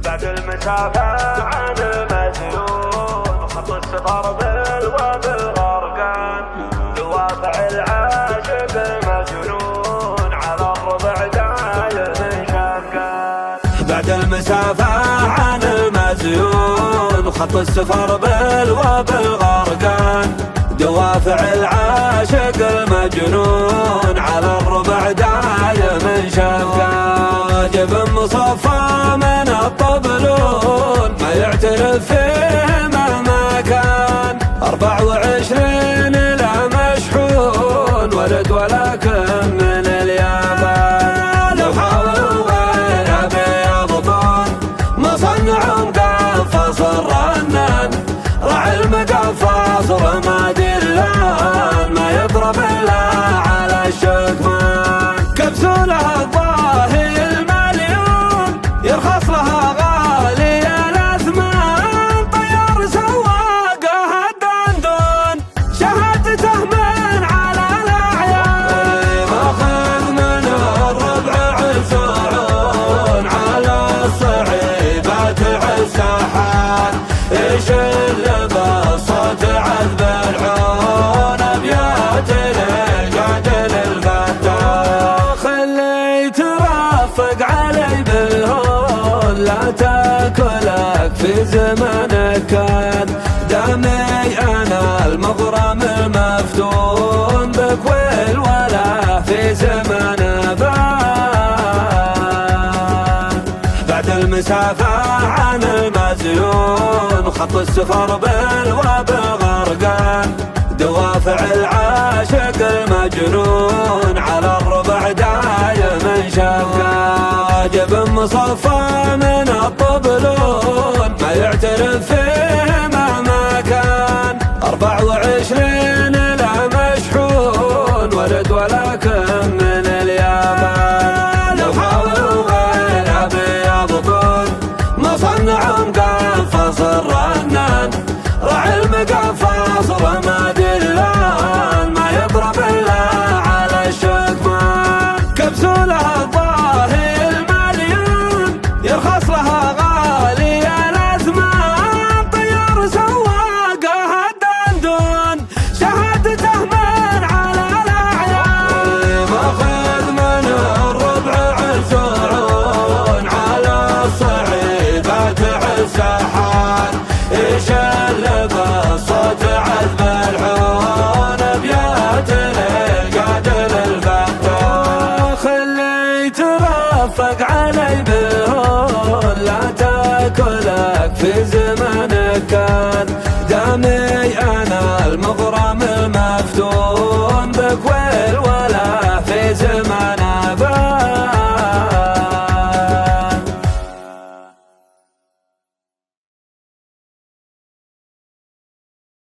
بعد المسافة عن المزيون خط السفر بالواد الغرقان دوافع العاشق المجنون على الربع داير من شفقان. بعد المسافة عن المزيون خط السفر بالواد الغرقان دوافع العاشق المجنون على الربع داير من شفقان. جبن مصفى من الطبلون ما يعترف فيه مهما كان 24 لا مشحون ولد ولكن من اليابان. لو حاولوا غير بيضبون مصنعهم قفص الرنان راعي المقفص رمادي اللون ما يضرب الا على الشكمان. كبسوله الظاهر المليون يرخص لها غالي الاثمان طيار سواقه الدندون شهادته من على الاعيان. ماخذ من الربع عسعون على الصعيبات عالساحات ايش اللبس صوت عذب العون ابيات للقاتل الفتاح. خلي ترفق علي بالهون لا تاكلك في زمنك كان دامي انا المغرم المفتون بك والولا في زمن بان. بعد المسافة عن المزيون خط السفر بالواد الغرقان دوافع العاشق المجنون على الربع داير من شفقان. جبن مصفى من الطبلون ما يعترف فيه مهما كان 24 لا مشحون ولد ولكن من اليابان. لو حاولوا غير بيضبون مصنعهم قفص الرنان راعي المقفص رمادي اللون ما يضرب الا على الشكمان. كبسوله الظاهر المليون يرخص لها غالي الاثمان طيار سواقه الدندون شهادته من على الاعيان. ماخذ من الربع عسعون على الصعيبات عالساحات ايش اللبس صوت عذب العون ابيات للقاتل الفتاح. خلي ترفق علي بالهون لا تاكلك في زمنك كان